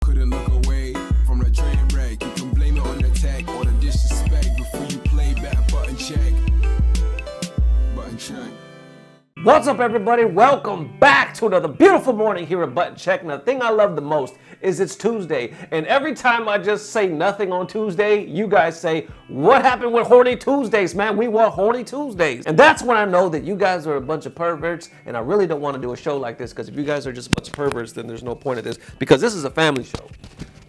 couldn't look away from the train wreck. You can blame it on the tech or the disrespect. Before you play, better button check. Button check. What's up, everybody? Welcome back to another beautiful morning here at Button Check. Now, the thing I love the most is it's Tuesday, and every time I just say nothing on Tuesday, you guys say, what happened with Horny Tuesdays, man? We want Horny Tuesdays. And that's when I know that you guys are a bunch of perverts, and I really don't want to do a show like this, because if you guys are just a bunch of perverts, then there's no point of this, because this is a family show.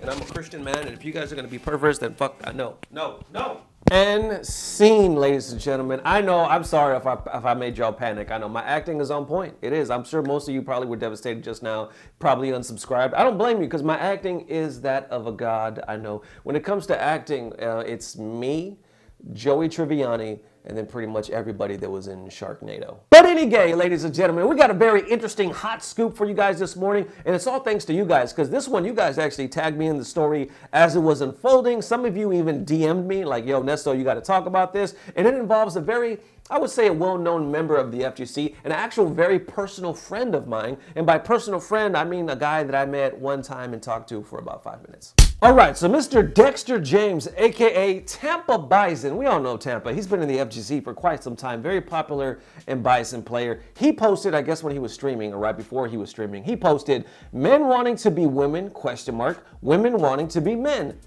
And I'm a Christian man, and if you guys are going to be perverts, then fuck, no. And scene, ladies and gentlemen. I know, I'm sorry if I made y'all panic. I know my acting is on point. It is. I'm sure most of you probably were devastated just now, probably unsubscribed. I don't blame you, because my acting is that of a god. I know. When it comes to acting, it's me, Joey Triviani, and then pretty much everybody that was in Sharknado. But anyway, ladies and gentlemen, we got a very interesting hot scoop for you guys this morning, and it's all thanks to you guys, because this one, you guys actually tagged me in the story as it was unfolding. Some of you even DM'd me, like, yo, Nesto, you got to talk about this, and it involves a very, I would say, a well-known member of the FGC, an actual very personal friend of mine, and by personal friend, I mean a guy that I met one time and talked to for about 5 minutes. All right, so Mr. Dexter James, aka Tampa Bison, we all know Tampa. He's been in the FGC for quite some time, very popular and Bison player. He posted, I guess when he was streaming, or right before he was streaming, he posted, men wanting to be women, ? Women wanting to be men, ?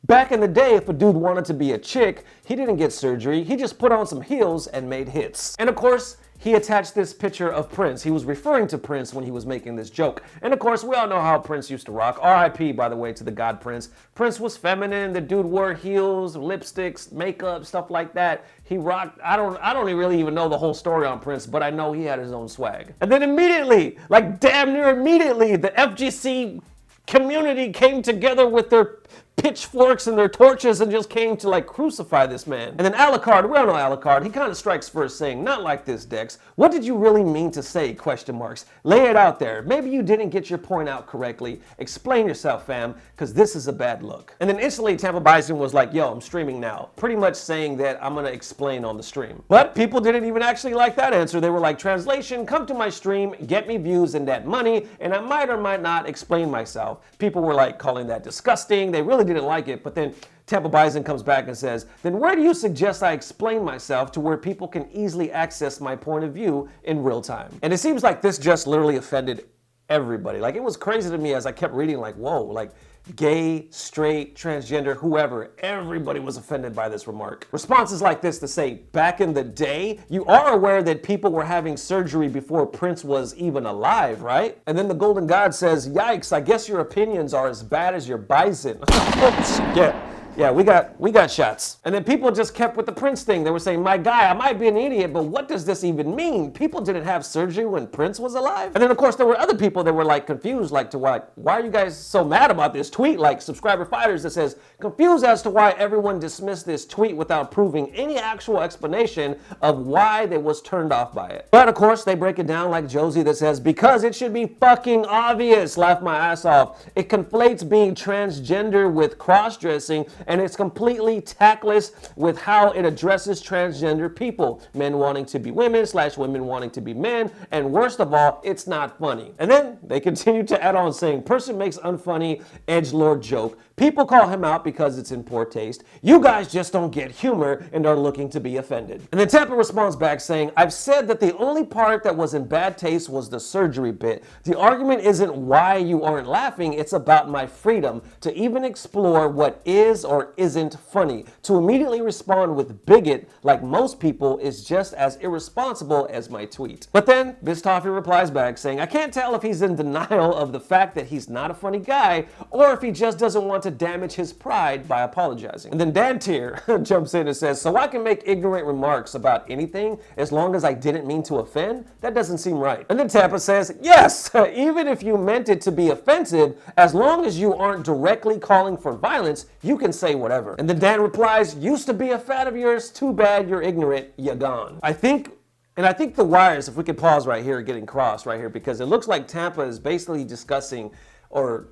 Back in the day, if a dude wanted to be a chick, he didn't get surgery, he just put on some heels and made hits. And of course, he attached this picture of Prince. He was referring to Prince when he was making this joke. And of course, we all know how Prince used to rock. R.I.P., by the way, to the god Prince. Prince was feminine. The dude wore heels, lipsticks, makeup, stuff like that. He rocked, I don't really even know the whole story on Prince, but I know he had his own swag. And then immediately, like damn near immediately, the FGC community came together with their pitchforks and their torches and just came to like crucify this man. And then Alucard, we all know Alucard, he kind of strikes first saying, not like this, Dex. What did you really mean to say, ? Lay it out there. Maybe you didn't get your point out correctly. Explain yourself, fam, because this is a bad look. And then instantly Tampa Bison was like, yo, I'm streaming now. Pretty much saying that I'm gonna explain on the stream. But people didn't even actually like that answer. They were like, translation, come to my stream, get me views and that money, and I might or might not explain myself. People were like calling that disgusting. They really didn't like it, but then Tampa Bison comes back and says, then where do you suggest I explain myself to where people can easily access my point of view in real time? And it seems like this just literally offended everybody. Like, it was crazy to me as I kept reading, like, whoa, like gay, straight, transgender, whoever, everybody was offended by this remark. Responses like this to say, back in the day, you are aware that people were having surgery before Prince was even alive, right? And then the Golden God says, yikes, I guess your opinions are as bad as your bison. Yeah, we got shots. And then people just kept with the Prince thing. They were saying, my guy, I might be an idiot, but what does this even mean? People didn't have surgery when Prince was alive? And then of course there were other people that were like confused, like to why are you guys so mad about this tweet? Like Subscriber Fighters that says, confused as to why everyone dismissed this tweet without proving any actual explanation of why they was turned off by it. But of course they break it down like Josie that says, because it should be fucking obvious, laugh my ass off. It conflates being transgender with cross-dressing, and it's completely tactless with how it addresses transgender people. Men wanting to be women / women wanting to be men, and worst of all, it's not funny. And then they continue to add on saying, person makes unfunny edgelord joke. People call him out because it's in poor taste. You guys just don't get humor and are looking to be offended. And then Tampa responds back saying, I've said that the only part that was in bad taste was the surgery bit. The argument isn't why you aren't laughing, it's about my freedom to even explore what is or isn't funny. To immediately respond with bigot like most people is just as irresponsible as my tweet. But then Biz Toffee replies back saying, I can't tell if he's in denial of the fact that he's not a funny guy or if he just doesn't want to damage his pride by apologizing. And then Dan Tier jumps in and says, so I can make ignorant remarks about anything as long as I didn't mean to offend? That doesn't seem right. And then Tampa says, yes, even if you meant it to be offensive, as long as you aren't directly calling for violence, you can say whatever. And then Dan replies, used to be a fan of yours, too bad you're ignorant, you're gone. I think the wires, if we could pause right here, are getting crossed right here, because it looks like Tampa is basically discussing or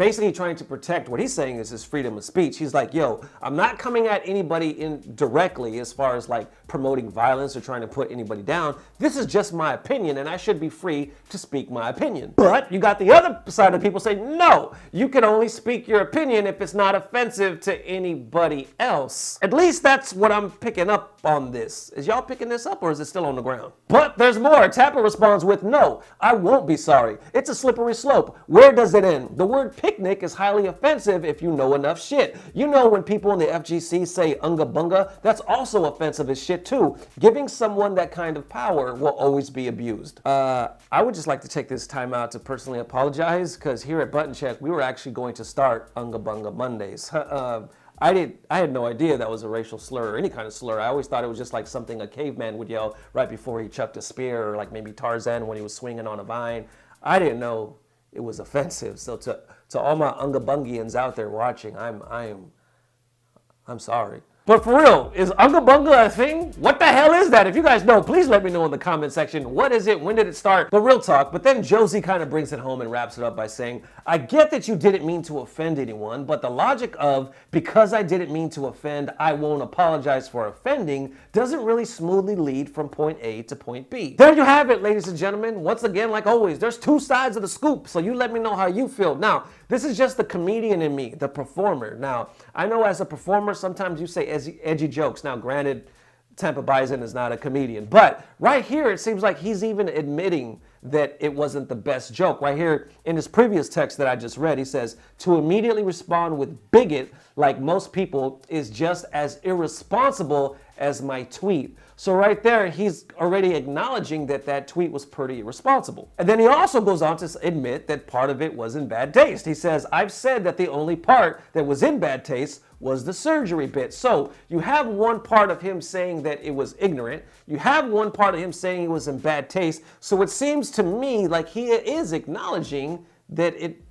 basically trying to protect what he's saying is his freedom of speech. He's like, yo, I'm not coming at anybody directly as far as like promoting violence or trying to put anybody down. This is just my opinion, and I should be free to speak my opinion. But you got the other side of people saying, no, you can only speak your opinion if it's not offensive to anybody else. At least that's what I'm picking up on this. Is y'all picking this up, or is it still on the ground? But there's more. Tampa responds with, no, I won't be sorry. It's a slippery slope. Where does it end? The word picnic is highly offensive if you know enough shit. You know when people in the FGC say unga bunga, that's also offensive as shit too. Giving someone that kind of power will always be abused. I would just like to take this time out to personally apologize, because here at Button Check, we were actually going to start Unga Bunga Mondays. I had no idea that was a racial slur or any kind of slur. I always thought it was just like something a caveman would yell right before he chucked a spear, or like maybe Tarzan when he was swinging on a vine. I didn't know it was offensive. So to all my Unga Bungians out there watching, I'm sorry. But for real, is Unga Bunga a thing? What the hell is that? If you guys know, please let me know in the comment section. What is it? When did it start? But real talk. But then Josie kind of brings it home and wraps it up by saying, I get that you didn't mean to offend anyone, but the logic of, because I didn't mean to offend, I won't apologize for offending, doesn't really smoothly lead from point A to point B. There you have it, ladies and gentlemen. Once again, like always, there's two sides of the scoop, so you let me know how you feel. Now, this is just the comedian in me, the performer. Now, I know as a performer, sometimes you say edgy jokes. Now, granted, Tampa Bison is not a comedian, but right here, it seems like he's even admitting that it wasn't the best joke. Right here in his previous text that I just read, he says, to immediately respond with bigot like most people is just as irresponsible as my tweet. So right there, he's already acknowledging that that tweet was pretty irresponsible. And then he also goes on to admit that part of it was in bad taste. He says, I've said that the only part that was in bad taste was the surgery bit. So you have one part of him saying that it was ignorant. You have one part of him saying it was in bad taste. So it seems to me like he is acknowledging that it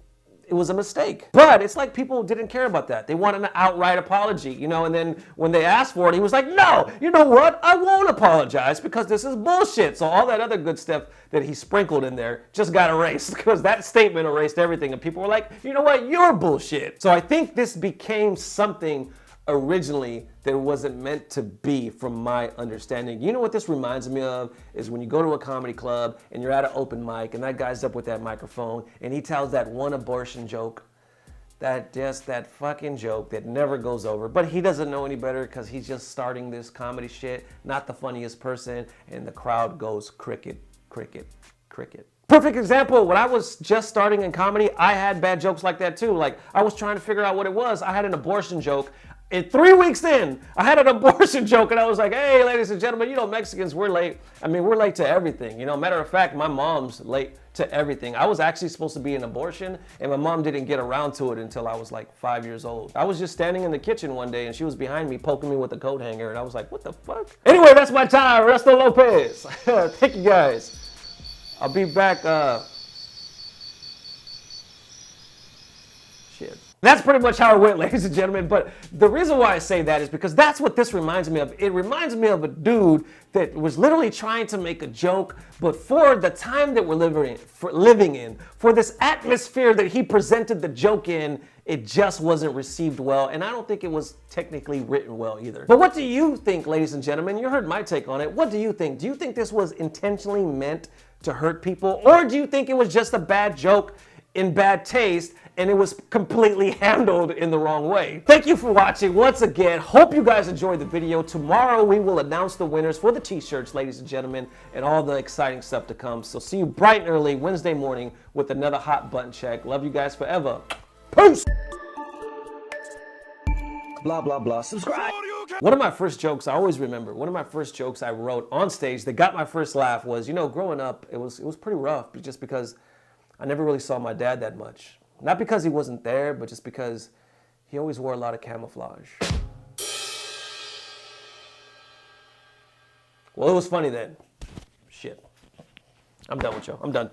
was a mistake. But it's like people didn't care about that. They wanted an outright apology, you know, and then when they asked for it, he was like, no, you know what? I won't apologize because this is bullshit. So all that other good stuff that he sprinkled in there just got erased, because that statement erased everything. And people were like, you know what? You're bullshit. So I think this became something originally that wasn't meant to be, from my understanding. You know what this reminds me of is when you go to a comedy club and you're at an open mic and that guy's up with that microphone and he tells that one abortion joke, that fucking joke that never goes over, but he doesn't know any better because he's just starting this comedy shit, not the funniest person, and the crowd goes cricket, cricket, cricket. Perfect example, when I was just starting in comedy, I had bad jokes like that too. Like, I was trying to figure out what it was. I had an abortion joke. And 3 weeks in, I had an abortion joke, and I was like, hey, ladies and gentlemen, you know, Mexicans, we're late. I mean, we're late to everything. You know, matter of fact, my mom's late to everything. I was actually supposed to be an abortion, and my mom didn't get around to it until I was like 5 years old. I was just standing in the kitchen one day, and she was behind me poking me with a coat hanger, and I was like, what the fuck? Anyway, that's my time. Resto Lopez. Thank you, guys. I'll be back. Shit. That's pretty much how it went, ladies and gentlemen. But the reason why I say that is because that's what this reminds me of. It reminds me of a dude that was literally trying to make a joke, but for the time that we're living in, for this atmosphere that he presented the joke in, it just wasn't received well, and I don't think it was technically written well either. But what do you think, ladies and gentlemen? You heard my take on it. What do you think? Do you think this was intentionally meant to hurt people, or do you think it was just a bad joke in bad taste and it was completely handled in the wrong way? Thank you for watching once again. Hope you guys enjoyed the video. Tomorrow we will announce the winners for the t-shirts, ladies and gentlemen, and all the exciting stuff to come. So see you bright and early Wednesday morning with another hot button check. Love you guys forever. Peace. Blah, blah, blah. Subscribe. One of my first jokes, I always remember, one of my first jokes I wrote on stage that got my first laugh was, you know, growing up, it was pretty rough, but just because I never really saw my dad that much. Not because he wasn't there, but just because he always wore a lot of camouflage. Well, it was funny then. Shit. I'm done with y'all. I'm done.